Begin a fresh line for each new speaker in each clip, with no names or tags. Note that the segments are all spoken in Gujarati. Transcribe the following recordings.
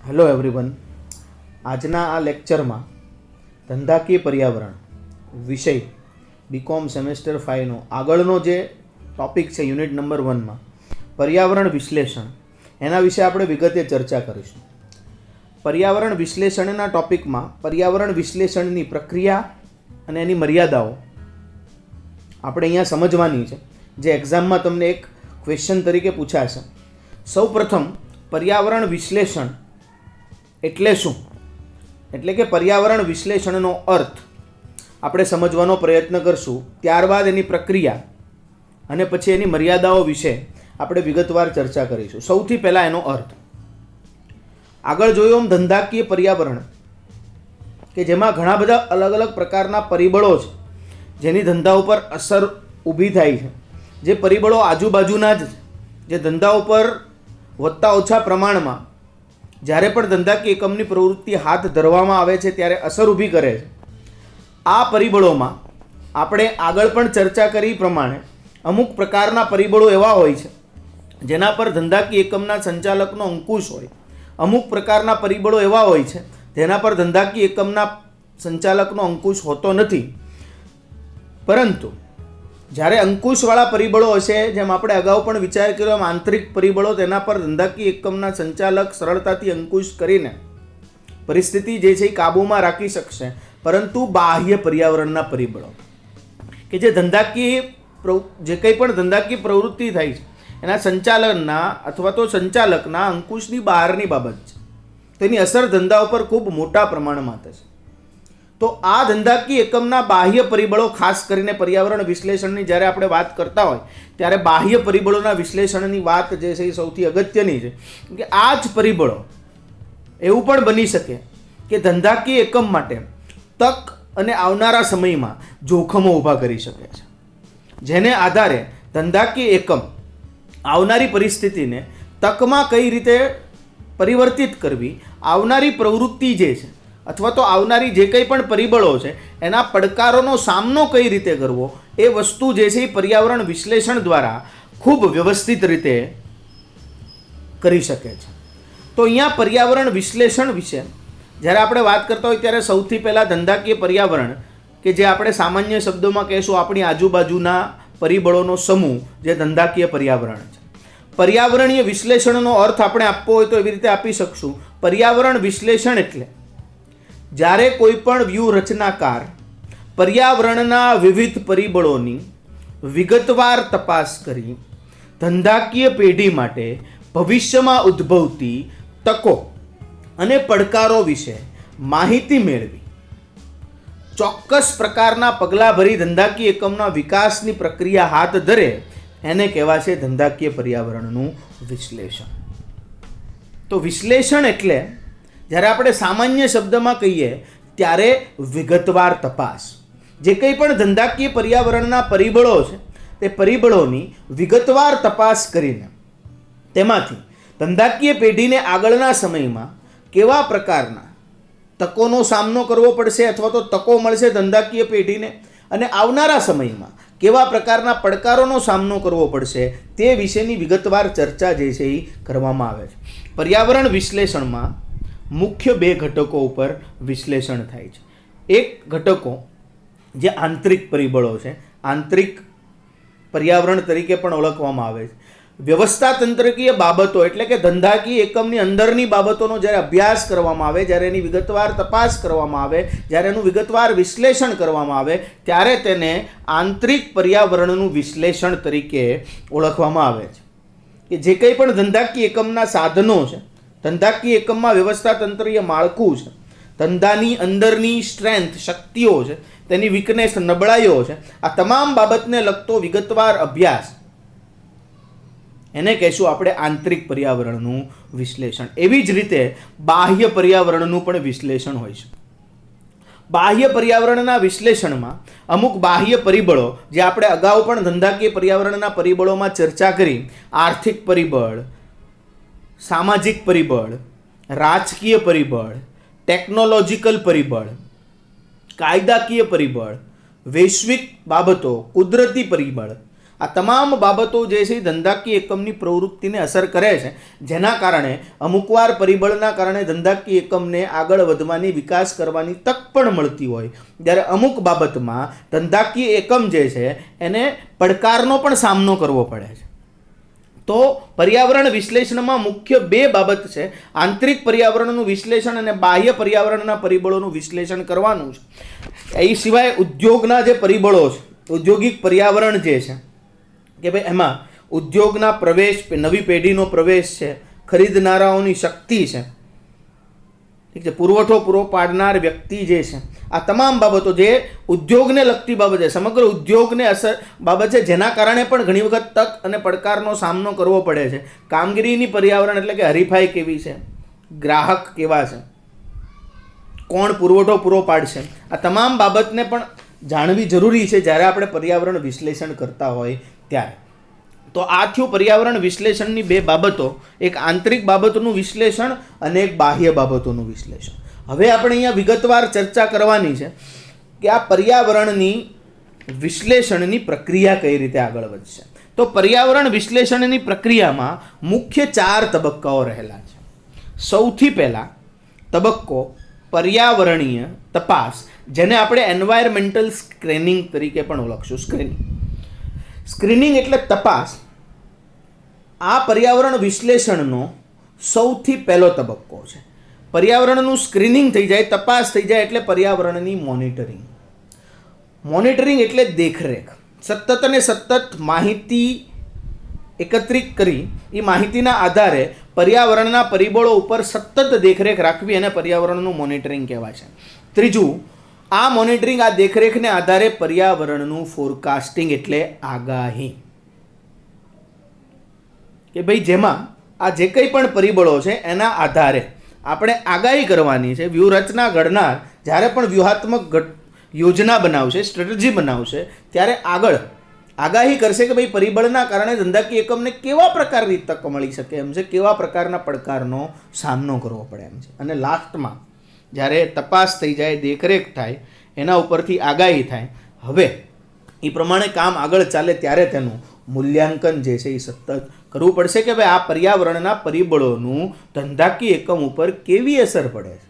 હેલો એવરીવન, આજના આ લેક્ચરમાં ધંધાકીય પર્યાવરણ વિષય બીકોમ સેમેસ્ટર 5નો આગળનો જે ટોપિક છે યુનિટ નંબર 1માં પર્યાવરણ વિશ્લેષણ, એના વિશે આપણે વિગતે ચર્ચા કરીશું. પર્યાવરણ વિશ્લેષણના ટોપિકમાં પર્યાવરણ વિશ્લેષણની પ્રક્રિયા અને એની મર્યાદાઓ આપણે અહીંયા સમજવાની છે, જે એક્ઝામમાં તમને એક ક્વેશ્ચન તરીકે પૂછાશે. સૌપ્રથમ પર્યાવરણ વિશ્લેષણ એટલે શું, એટલે કે પર્યાવરણ વિશ્લેષણનો અર્થ આપણે સમજવાનો પ્રયત્ન કરશું. ત્યારબાદ એની પ્રક્રિયા અને પછી એની મર્યાદાઓ વિશે આપણે વિગતવાર ચર્ચા કરીશું. સૌથી પહેલાં એનો અર્થ. આગળ જોયું એમ ધંધાકીય પર્યાવરણ કે જેમાં ઘણા બધા અલગ અલગ પ્રકારના પરિબળો છે જેની ધંધા ઉપર અસર ઊભી થાય છે. જે પરિબળો આજુબાજુના જ જે ધંધા ઉપર વધતા ઓછા પ્રમાણમાં જ્યારે પણ ધંધાકીય એકમની પ્રવૃત્તિ હાથ ધરવામાં આવે છે ત્યારે અસર ઊભી કરે છે. આ પરિબળોમાં આપણે આગળ પણ ચર્ચા કરી પ્રમાણે અમુક પ્રકારના પરિબળો એવા હોય છે જેના પર ધંધાકીય એકમના સંચાલકનો અંકુશ હોય. અમુક પ્રકારના પરિબળો એવા હોય છે જેના પર ધંધાકીય એકમના સંચાલકનો અંકુશ હોતો નથી. પરંતુ જ્યારે અંકુશવાળા પરિબળો હશે, જેમ આપણે અગાઉ પણ વિચાર કર્યો એમ આંતરિક પરિબળો, તેના પર ધંધાકીય એકમના સંચાલક સરળતાથી અંકુશ કરીને પરિસ્થિતિ જે છે એ કાબૂમાં રાખી શકશે. પરંતુ બાહ્ય પર્યાવરણના પરિબળો કે જે ધંધાકીય જે કંઈ પણ ધંધાકીય પ્રવૃત્તિ થાય છે એના સંચાલનના અથવા તો સંચાલકના અંકુશની બહારની બાબત છે, તેની અસર ધંધા ઉપર ખૂબ મોટા પ્રમાણમાં થશે. તો આ ધંધાકીય એકમના બાહ્ય પરિબળો, ખાસ કરીને પર્યાવરણ વિશ્લેષણની જ્યારે આપણે વાત કરતા હોય ત્યારે બાહ્ય પરિબળોના વિશ્લેષણની વાત જે છે એ સૌથી અગત્યની છે. કે આ જ પરિબળો એવું પણ બની શકે કે ધંધાકીય એકમ માટે તક અને આવનારા સમયમાં જોખમો ઊભા કરી શકે છે, જેને આધારે ધંધાકીય એકમ આવનારી પરિસ્થિતિને તકમાં કઈ રીતે પરિવર્તિત કરવી, આવનારી પ્રવૃત્તિ જે છે અથવા તો આવનારી જે કંઈ પણ પરિબળો છે એના પડકારોનો સામનો કઈ રીતે કરવો, એ વસ્તુ જે છે એ પર્યાવરણ વિશ્લેષણ દ્વારા ખૂબ વ્યવસ્થિત રીતે કરી શકે છે. તો અહીંયા પર્યાવરણ વિશ્લેષણ વિશે જ્યારે આપણે વાત કરતા હોય ત્યારે સૌથી પહેલાં ધંધાકીય પર્યાવરણ કે જે આપણે સામાન્ય શબ્દોમાં કહીશું આપણી આજુબાજુના પરિબળોનો સમૂહ, જે ધંધાકીય પર્યાવરણ છે. પર્યાવરણીય વિશ્લેષણનો અર્થ આપણે આપવો હોય તો એવી રીતે આપી શકશું. પર્યાવરણ વિશ્લેષણ એટલે જ્યારે કોઈ પણ વ્યૂહરચનાકાર પર્યાવરણના વિવિધ પરિબળોની વિગતવાર તપાસ કરી ધંધાકીય પેઢી માટે ભવિષ્યમાં ઉદ્ભવતી તકો અને પડકારો વિશે માહિતી મેળવી ચોક્કસ પ્રકારના પગલાં ભરી ધંધાકીય એકમના વિકાસની પ્રક્રિયા હાથ ધરે, એને કહેવાશે ધંધાકીય પર્યાવરણનું વિશ્લેષણ. તો વિશ્લેષણ એટલે જ્યારે આપણે સામાન્ય શબ્દમાં કહીએ ત્યારે વિગતવાર તપાસ. જે કંઈ પણ ધંધાકીય પર્યાવરણના પરિબળો છે તે પરિબળોની વિગતવાર તપાસ કરીને તેમાંથી ધંધાકીય પેઢીને આગળના સમયમાં કેવા પ્રકારના તકોનો સામનો કરવો પડશે અથવા તો તકો મળશે ધંધાકીય પેઢીને, અને આવનારા સમયમાં કેવા પ્રકારના પડકારોનો સામનો કરવો પડશે તે વિશેની વિગતવાર ચર્ચા જે છે એ કરવામાં આવે છે. પર્યાવરણ વિશ્લેષણમાં મુખ્ય બે ઘટકો ઉપર વિશ્લેષણ થાય છે. એક ઘટકો જે આંતરિક પરિબળો છે, આંતરિક પર્યાવરણ તરીકે પણ ઓળખવામાં આવે છે. વ્યવસ્થાતંત્રકીય બાબતો એટલે કે ધંધાકીય એકમની અંદરની બાબતોનો જ્યારે અભ્યાસ કરવામાં આવે, જ્યારે એની વિગતવાર તપાસ કરવામાં આવે, જ્યારે એનું વિગતવાર વિશ્લેષણ કરવામાં આવે ત્યારે તેને આંતરિક પર્યાવરણનું વિશ્લેષણ તરીકે ઓળખવામાં આવે છે. કે જે કંઈ પણ ધંધાકીય એકમના સાધનો છે, ધંધાકીય એકમમાં વ્યવસ્થાતંત્રીય માળખું છે, ધંધાની અંદરની સ્ટ્રેન્થ, શક્તિઓ છે, તેની વીકનેસ, નબળાઈઓ છે, આ તમામ બાબતને લગતો વિગતવાર અભ્યાસ, એને કહેશું આપણે આંતરિક પર્યાવરણનું વિશ્લેષણ. એવી જ રીતે બાહ્ય પર્યાવરણનું પણ વિશ્લેષણ હોય છે. બાહ્ય પર્યાવરણના વિશ્લેષણમાં અમુક બાહ્ય પરિબળો, જે આપણે અગાઉ પણ ધંધાકીય પર્યાવરણના પરિબળોમાં ચર્ચા કરી, આર્થિક પરિબળ, સામાજિક પરિબળ, રાજકીય પરિબળ, ટેકનોલોજીકલ પરિબળ, કાયદાકીય પરિબળ, વૈશ્વિક બાબતો, કુદરતી પરિબળ, આ તમામ બાબતો જે છે એ ધંધાકીય એકમની પ્રવૃત્તિને અસર કરે છે, જેના કારણે અમુકવાર પરિબળના કારણે ધંધાકીય એકમને આગળ વધવાની, વિકાસ કરવાની તક પણ મળતી હોય, જ્યારે અમુક બાબતમાં ધંધાકીય એકમ જે છે એને પડકારનો પણ સામનો કરવો પડે છે. તો પર્યાવરણ વિશ્લેષણમાં મુખ્ય બે બાબત છે. આંતરિક પર્યાવરણનું વિશ્લેષણ અને બાહ્ય પર્યાવરણના પરિબળોનું વિશ્લેષણ કરવાનું છે. એ સિવાય ઉદ્યોગના જે પરિબળો છે, ઔદ્યોગિક પર્યાવરણ જે છે કે ભાઈ એમાં ઉદ્યોગના પ્રવેશ, નવી પેઢીનો પ્રવેશ છે, ખરીદનારાઓની શક્તિ છે, ઠીક છે, પુરવઠો પૂરો પાડનાર વ્યક્તિ જે છે, આ તમામ બાબતો જે ઉદ્યોગને લગતી બાબત છે, સમગ્ર ઉદ્યોગને અસર બાબત છે, જેના કારણે પણ ઘણી વખત તક અને પડકારનો સામનો કરવો પડે છે. કામગીરીની પર્યાવરણ એટલે કે હરીફાઈ કેવી છે, ગ્રાહક કેવા છે, કોણ પુરવઠો પૂરો પાડશે, આ તમામ બાબતને પણ જાણવી જરૂરી છે જ્યારે આપણે પર્યાવરણ વિશ્લેષણ કરતા હોય ત્યારે. તો આ થયું પર્યાવરણ વિશ્લેષણની બે બાબતો, એક આંતરિક બાબતોનું વિશ્લેષણ અને એક બાહ્ય બાબતોનું વિશ્લેષણ. હવે આપણે અહીંયા વિગતવાર ચર્ચા કરવાની છે કે આ પર્યાવરણની વિશ્લેષણની પ્રક્રિયા કઈ રીતે આગળ વધશે. તો પર્યાવરણ વિશ્લેષણની પ્રક્રિયામાં મુખ્ય 4 તબક્કાઓ રહેલા છે. સૌથી પહેલા તબક્કો પર્યાવરણીય તપાસ, જેને આપણે એન્વાયરમેન્ટલ સ્ક્રીનિંગ તરીકે પણ ઓળખશું. સ્ક્રીનિંગ એટલે તપાસ. આ પર્યાવરણ વિશ્લેષણનો સૌથી પહેલો તબક્કો છે. પર્યાવરણનું સ્ક્રીનિંગ થઈ જાય, તપાસ થઈ જાય એટલે પર્યાવરણની મોનિટરિંગ. મોનિટરિંગ એટલે દેખરેખ. સતત અને સતત માહિતી એકત્રિત કરી એ માહિતીના આધારે પર્યાવરણના પરિબળો ઉપર સતત દેખરેખ રાખવી અને પર્યાવરણનું મોનિટરિંગ કહેવાય છે. ત્રીજું, આ મોનિટરિંગ, આ દેખરેખને આધારે પર્યાવરણનું ફોરકાસ્ટિંગ એટલે આગાહી, કે ભાઈ જેમાં આ જે કંઈ પણ પરિબળો છે એના આધારે આપણે આગાહી કરવાની છે. વ્યૂહરચના ઘડનાર જ્યારે પણ વ્યૂહાત્મક યોજના બનાવશે, સ્ટ્રેટેજી બનાવશે, ત્યારે આગળ આગાહી કરશે કે ભાઈ પરિબળના કારણે ધંધાકીય એકમને કેવા પ્રકારની તક મળી શકે એમ છે, કેવા પ્રકારના પડકારનો સામનો કરવો પડે એમ છે. અને લાસ્ટમાં જ્યારે તપાસ થઈ જાય, દેખરેખ થાય, એના ઉપરથી આગાહી થાય, હવે એ પ્રમાણે કામ આગળ ચાલે ત્યારે તેનું મૂલ્યાંકન જે છે એ સતત કરવું પડશે કે ભાઈ આ પર્યાવરણના પરિબળોનું ધંધાકીય એકમ ઉપર કેવી અસર પડે છે.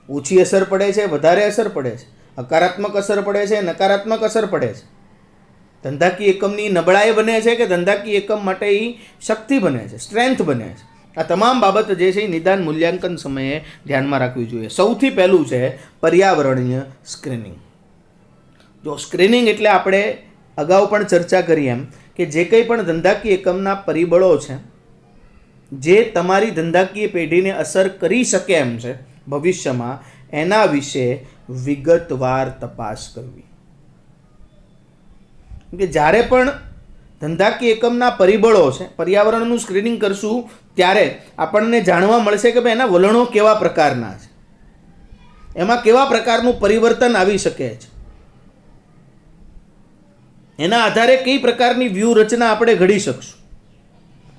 ઓછી અસર પડે છે, વધારે અસર પડે છે, હકારાત્મક અસર પડે છે, નકારાત્મક અસર પડે છે, ધંધાકીય એકમની નબળાઈ બને છે કે ધંધાકીય એકમ માટે એ શક્તિ બને છે, સ્ટ્રેન્થ બને છે. આ તમામ બાબત જે છે એ નિદાન મૂલ્યાંકન સમયે ધ્યાનમાં રાખવી જોઈએ. સૌથી પહેલું છે પર્યાવરણીય સ્ક્રીનિંગ. જો સ્ક્રીનિંગ એટલે આપણે અગાઉ પણ ચર્ચા કરી એમ કે જે કંઈ પણ ધંધાકીય એકમના પરિબળો છે જે તમારી ધંધાકીય પેઢીને અસર કરી શકે એમ છે ભવિષ્યમાં, એના વિશે વિગતવાર તપાસ કરવી. કે જ્યારે પણ ધંધાકીય એકમના પરિબળો છે, પર્યાવરણનું સ્ક્રીનિંગ કરશું ત્યારે આપણને જાણવા મળશે કે ભાઈ એના વલણો કેવા પ્રકારના છે, એમાં કેવા પ્રકારનું પરિવર્તન આવી શકે છે, એના આધારે કઈ પ્રકારની વ્યૂહરચના આપણે ઘડી શકશું.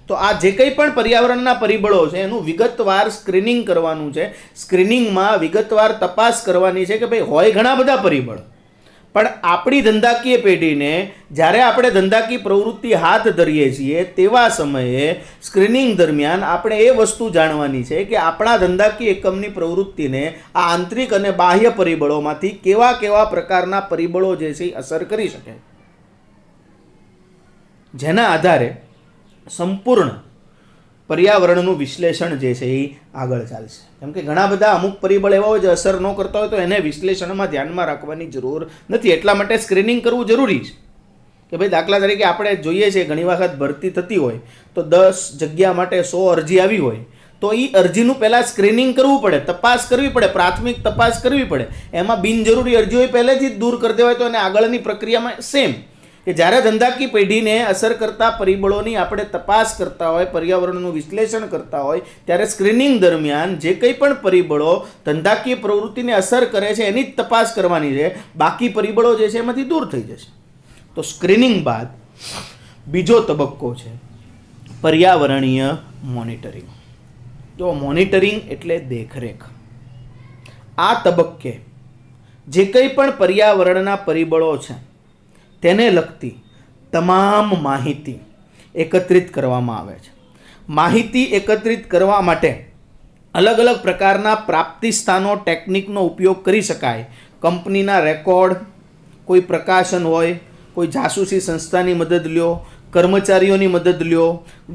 તો આ જે કંઈ પણ પર્યાવરણના પરિબળો છે એનું વિગતવાર સ્ક્રીનિંગ કરવાનું છે. સ્ક્રીનિંગમાં વિગતવાર તપાસ કરવાની છે કે ભાઈ હોય ઘણા બધા પરિબળો, પણ આપણી ધંધાકીય પેઢીને જ્યારે આપણે ધંધાકીય પ્રવૃત્તિ હાથ ધરીએ છીએ તેવા સમયે સ્ક્રીનિંગ દરમિયાન આપણે એ વસ્તુ જાણવાની છે કે આપણા ધંધાકીય એકમની પ્રવૃત્તિને આ આંતરિક અને બાહ્ય પરિબળોમાંથી કેવા કેવા પ્રકારના પરિબળો જે છે અસર કરી શકે, જેના આધારે સંપૂર્ણ પર્યાવરણનું વિશ્લેષણ જે છે એ આગળ ચાલશે. કેમ કે ઘણા બધા અમુક પરિબળ એવા હોય જે અસર ન કરતા હોય તો એને વિશ્લેષણમાં ધ્યાનમાં રાખવાની જરૂર નથી. એટલા માટે સ્ક્રીનિંગ કરવું જરૂરી છે કે ભાઈ દાખલા તરીકે આપણે જોઈએ છીએ ઘણી વખત ભરતી થતી હોય તો 10 જગ્યા માટે 100 અરજી આવી હોય તો એ અરજીનું પહેલાં સ્ક્રીનિંગ કરવું પડે, તપાસ કરવી પડે, પ્રાથમિક તપાસ કરવી પડે. એમાં બિનજરૂરી અરજીઓ પહેલેથી જ દૂર કરી દેવાય તો એને આગળની પ્રક્રિયામાં સેમ કે જ્યારે ધંધાકીય પેઢીને અસર કરતા પરિબળોની આપણે તપાસ કરતા હોય, પર્યાવરણનું વિશ્લેષણ કરતા હોય ત્યારે સ્ક્રીનિંગ દરમિયાન જે કંઈ પણ પરિબળો ધંધાકીય પ્રવૃત્તિને અસર કરે છે એની જ તપાસ કરવાની છે. બાકી પરિબળો જે છે એમાંથી દૂર થઈ જશે. તો સ્ક્રીનિંગ બાદ બીજો તબક્કો છે પર્યાવરણીય મોનિટરિંગ. જો મોનિટરિંગ એટલે દેખરેખ. આ તબક્કે જે કંઈ પણ પર્યાવરણના પરિબળો છે તેને લગતી તમામ માહિતી એકત્રિત કરવામાં આવે છે. માહિતી એકત્રિત કરવા માટે અલગ અલગ પ્રકારના પ્રાપ્તિ સ્થાનો ટેકનિકનો ઉપયોગ કરી શકાય. કંપનીના રેકોર્ડ, કોઈ પ્રકાશન હોય, કોઈ જાસૂસી સંસ્થાની મદદ લ્યો, કર્મચારીઓની મદદ લ્યો,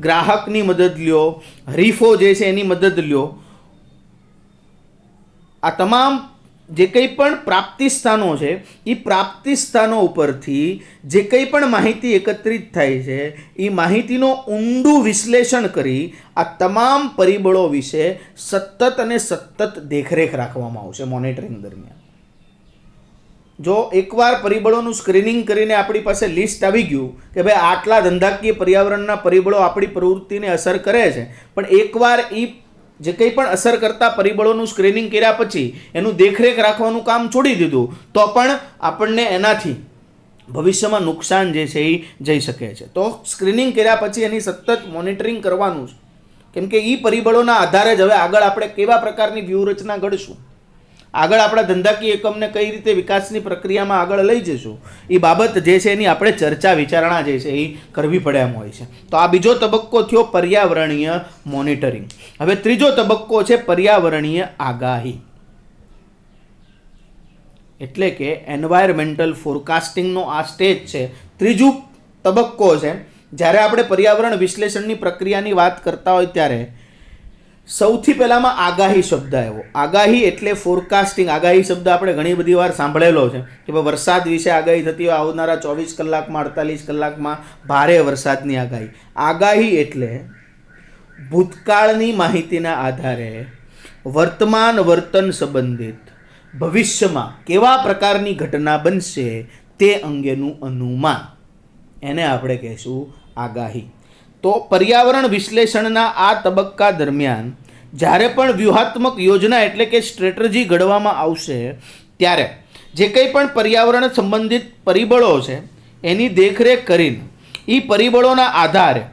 ગ્રાહકની મદદ લ્યો, હરીફો જે છે એની મદદ લ્યો. આ તમામ જે કંઈ પણ પ્રાપ્તિ સ્થાનો છે એ પ્રાપ્તિ સ્થાનો ઉપરથી જે કંઈ પણ માહિતી એકત્રિત થાય છે એ માહિતીનો ઊંડું વિશ્લેષણ કરી આ તમામ પરિબળો વિશે સતત અને સતત દેખરેખ રાખવામાં આવશે મોનિટરિંગ દરમિયાન. જો એકવાર પરિબળોનું સ્ક્રીનિંગ કરીને આપણી પાસે લિસ્ટ આવી ગયું કે ભાઈ આટલા ધંધાકીય પર્યાવરણના પરિબળો આપણી પ્રવૃત્તિને અસર કરે છે, પણ એકવાર એ જે કંઈ પણ અસર કરતા પરિબળોનું સ્ક્રીનિંગ કર્યા પછી એનું દેખરેખ રાખવાનું કામ છોડી દીધું તો પણ આપણને એનાથી ભવિષ્યમાં નુકસાન જે છે એ જઈ શકે છે. તો સ્ક્રીનિંગ કર્યા પછી એની સતત મોનિટરિંગ કરવાનું છે, કેમ કે એ પરિબળોના આધારે જ હવે આગળ આપણે કેવા પ્રકારની વ્યૂહરચના ઘડશું, આગળ આપણા ધંધાકીય એકમને કઈ રીતે વિકાસની પ્રક્રિયામાં આગળ લઈ જઈશું, એ બાબત જે છે એની આપણે ચર્ચા વિચારણા જે છે એ કરવી પડે એમ હોય છે. તો આ બીજો તબક્કો થયો પર્યાવરણીય મોનિટરિંગ. હવે ત્રીજો તબક્કો છે પર્યાવરણીય આગાહી, એટલે કે એન્વાયરમેન્ટલ ફોરકાસ્ટિંગનો આ સ્ટેજ છે, ત્રીજો તબક્કો છે. જ્યારે આપણે પર્યાવરણ વિશ્લેષણની પ્રક્રિયાની વાત કરતા હોય ત્યારે સૌથી પહેલામાં આગાહી શબ્દ આવ્યો. આગાહી એટલે ફોરકાસ્ટિંગ. આગાહી શબ્દ આપણે ઘણી બધી વાર સાંભળેલો છે કે ભાઈ વરસાદ વિશે આગાહી થતી હોય, આવનારા 24 કલાકમાં 48 કલાકમાં ભારે વરસાદની આગાહી. આગાહી એટલે ભૂતકાળની માહિતીના આધારે વર્તમાન વર્તન સંબંધિત ભવિષ્યમાં કેવા પ્રકારની ઘટના બનશે તે અંગેનું અનુમાન, એને આપણે કહીશું આગાહી. તો પર્યાવરણ વિશ્લેષણના આ તબક્કા દરમિયાન જ્યારે પણ વ્યૂહાત્મક યોજના એટલે કે સ્ટ્રેટજી ઘડવામાં આવશે ત્યારે જે કંઈ પણ પર્યાવરણ સંબંધિત પરિબળો છે એની દેખરેખ કરીને એ પરિબળોના આધારે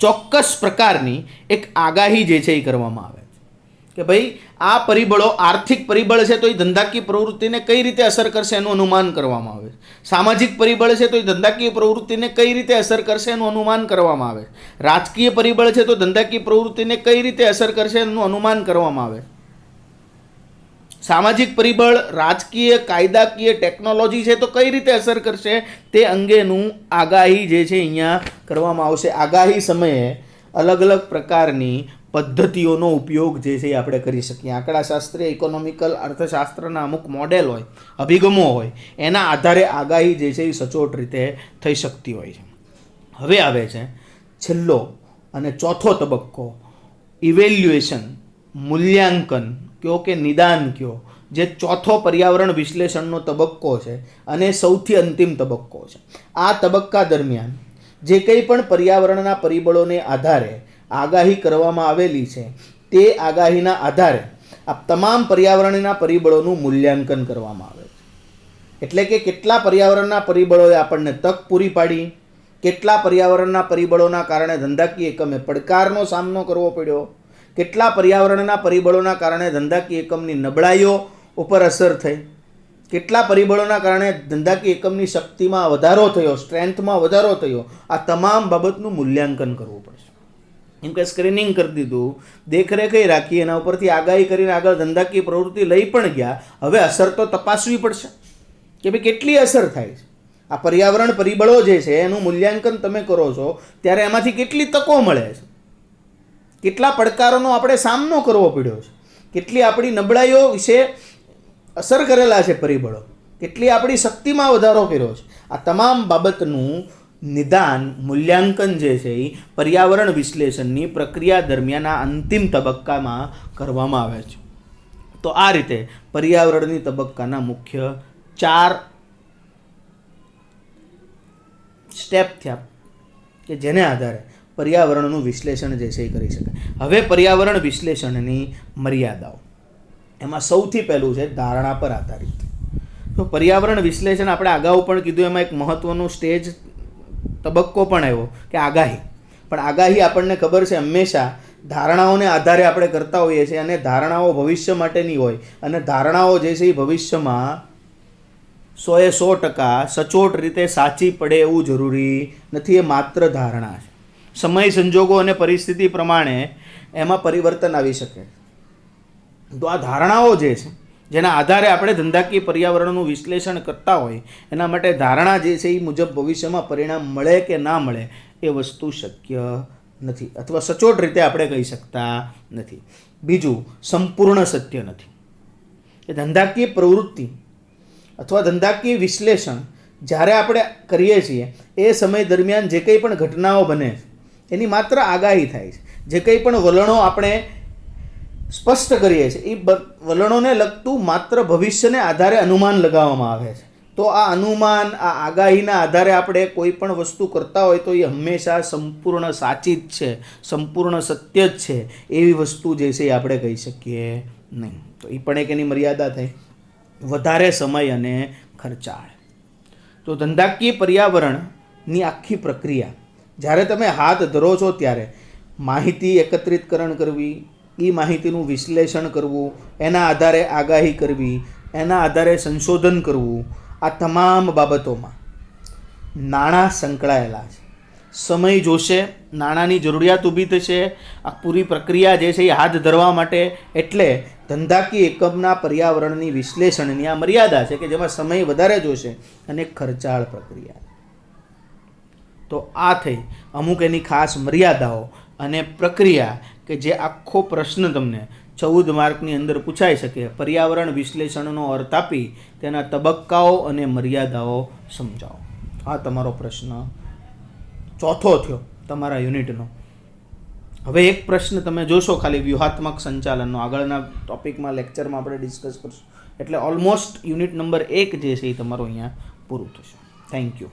ચોક્કસ પ્રકારની એક આગાહી જે છે એ કરવામાં આવે છે કે ભાઈ આ પરિબળો આર્થિક પરિબળ છે તો એ ધંધાકીય પ્રવૃત્તિને કઈ રીતે અસર કરશે એનું અનુમાન કરવામાં આવે છે. સામાજિક પરિબળ છે તો એ ધંધાકીય પ્રવૃત્તિને કઈ રીતે અસર કરશે એનું અનુમાન કરવામાં આવે. રાજકીય પરિબળ છે તો ધંધાકીય પ્રવૃત્તિને કઈ રીતે અસર કરશે એનું અનુમાન કરવામાં આવે. સામાજિક પરિબળ, રાજકીય, કાયદાકીય, ટેકનોલોજી છે તો કઈ રીતે અસર કરશે તે અંગેનું આગાહી જે છે અહીંયા કરવામાં આવશે. આગાહી સમયે અલગ અલગ પ્રકારની પદ્ધતિઓનો ઉપયોગ જે છે એ આપણે કરી શકીએ. આંકડાશાસ્ત્રીય, ઇકોનોમિકલ, અર્થશાસ્ત્રના અમુક મોડેલ હોય, અભિગમો હોય, એના આધારે આગાહી જે છે એ સચોટ રીતે થઈ શકતી હોય છે. હવે આવે છે છેલ્લો અને ચોથો તબક્કો, ઇવેલ્યુએશન, મૂલ્યાંકન કયો કે નિદાન કયો, જે ચોથો પર્યાવરણ વિશ્લેષણનો તબક્કો છે અને સૌથી અંતિમ તબક્કો છે. આ તબક્કા દરમિયાન જે કંઈ પણ પર્યાવરણના પરિબળોને આધારે આગાહી કરવામાં આવેલી છે તે આગાહીના આધારે આ તમામ પર્યાવરણના પરિબળોનું મૂલ્યાંકન કરવામાં આવે છે. એટલે કે કેટલા પર્યાવરણના પરિબળોએ આપણને તક પૂરી પાડી, કેટલા પર્યાવરણના પરિબળોના કારણે ધંધાકીય એકમે પડકારનો સામનો કરવો પડ્યો, કેટલા પર્યાવરણના પરિબળોના કારણે ધંધાકીય એકમની નબળાઈઓ ઉપર અસર થઈ, કેટલા પરિબળોના કારણે ધંધાકીય એકમની શક્તિમાં વધારો થયો, સ્ટ્રેન્થમાં વધારો થયો. આ તમામ બાબતનું મૂલ્યાંકન કરવું પડશે. એમ કે સ્ક્રીનિંગ કરી દીધું, દેખરેખ રાખી, એના ઉપરથી આગાહી કરીને આગળ ધંધાકીય પ્રવૃત્તિ લઈ પણ ગયા. હવે અસર તો તપાસવી પડશે કે ભાઈ કેટલી અસર થાય છે. આ પર્યાવરણ પરિબળો જે છે એનું મૂલ્યાંકન તમે કરો છો ત્યારે એમાંથી કેટલી તકો મળે છે, કેટલા પડકારોનો આપણે સામનો કરવો પડ્યો છે, કેટલી આપણી નબળાઈઓ વિશે અસર કરેલા છે પરિબળો, કેટલી આપણી શક્તિમાં વધારો કર્યો છે. આ તમામ બાબતનું નિદાન, મૂલ્યાંકન જે છે એ પર્યાવરણ વિશ્લેષણની પ્રક્રિયા દરમિયાન આ અંતિમ તબક્કામાં કરવામાં આવે છે. તો આ રીતે પર્યાવરણની તબક્કાના મુખ્ય 4 સ્ટેપ થયા કે જેને આધારે પર્યાવરણનું વિશ્લેષણ જે છે એ કરી શકાય. હવે પર્યાવરણ વિશ્લેષણની મર્યાદાઓ, એમાં સૌથી પહેલું છે ધારણા પર આધારિત. તો પર્યાવરણ વિશ્લેષણ આપણે અગાઉ પણ કીધું, એમાં એક મહત્વનું સ્ટેજ તબક્કો પણ આવ્યો કે આગાહી. પણ આગાહી આપણને ખબર છે હંમેશા ધારણાઓને આધારે આપણે કરતા હોઈએ છીએ અને ધારણાઓ ભવિષ્ય માટેની હોય અને ધારણાઓ જે છે એ ભવિષ્યમાં 100% સચોટ રીતે સાચી પડે એવું જરૂરી નથી. એ માત્ર ધારણા છે. સમય સંજોગો અને પરિસ્થિતિ પ્રમાણે એમાં પરિવર્તન આવી શકે. તો આ ધારણાઓ જે છે જેના આધારે આપણે ધંધાકીય પર્યાવરણનું વિશ્લેષણ કરતા હોય એના માટે ધારણા જે છે એ મુજબ ભવિષ્યમાં પરિણામ મળે કે ના મળે એ વસ્તુ શક્ય નથી, અથવા સચોટ રીતે આપણે કહી શકતા નથી. બીજું, સંપૂર્ણ સત્ય નથી. એ ધંધાકીય પ્રવૃત્તિ અથવા ધંધાકીય વિશ્લેષણ જ્યારે આપણે કરીએ છીએ એ સમય દરમિયાન જે કંઈ પણ ઘટનાઓ બને છે એની માત્ર આગાહી થાય છે. જે કંઈ પણ વલણો આપણે સ્પષ્ટ કરીએ છીએ એ વલણોને લગતું માત્ર ભવિષ્યને આધારે અનુમાન લગાવવામાં આવે છે. તો આ અનુમાન, આ આગાહીના આધારે આપણે કોઈ પણ વસ્તુ કરતા હોય તો એ હંમેશા સંપૂર્ણ સાચી જ છે, સંપૂર્ણ સત્ય જ છે એવી વસ્તુ જે છે એ આપણે કહી શકીએ નહીં. તો એ પણ એક એની મર્યાદા થઈ. વધારે સમય અને ખર્ચાળ. તો ધંધાકીય પર્યાવરણની આખી પ્રક્રિયા જ્યારે તમે હાથ ધરો છો ત્યારે માહિતી એકત્રિતકરણ કરવી, એ માહિતીનું વિશ્લેષણ કરવું, એના આધારે આગાહી કરવી, એના આધારે સંશોધન કરવું, આ તમામ બાબતોમાં નાણાં સંકળાયેલા છે. સમય જોશે, નાણાંની જરૂરિયાત ઊભી થશે આ પૂરી પ્રક્રિયા જે છે એ હાથ ધરવા માટે. એટલે ધંધાકીય એકમના પર્યાવરણની વિશ્લેષણની આ મર્યાદા છે કે જેમાં સમય વધારે જોશે અને ખર્ચાળ પ્રક્રિયા. તો આ થઈ અમુક એની ખાસ મર્યાદાઓ અને પ્રક્રિયા કે જે આખો પ્રશ્ન તમને 14 માર્કની અંદર પૂછાઈ શકે. પર્યાવરણ વિશ્લેષણનો અર્થ આપી તેના તબક્કાઓ અને મર્યાદાઓ સમજાવો. આ તમારો પ્રશ્ન ચોથો થયો તમારા યુનિટનો. હવે એક પ્રશ્ન તમે જોશો ખાલી વ્યૂહાત્મક સંચાલનનો, આગળના ટોપિકમાં લેક્ચરમાં આપણે ડિસ્કસ કરશું. એટલે ઓલમોસ્ટ યુનિટ નંબર 1 જે છે એ તમારો અહીંયા પૂરું થશે. Thank you.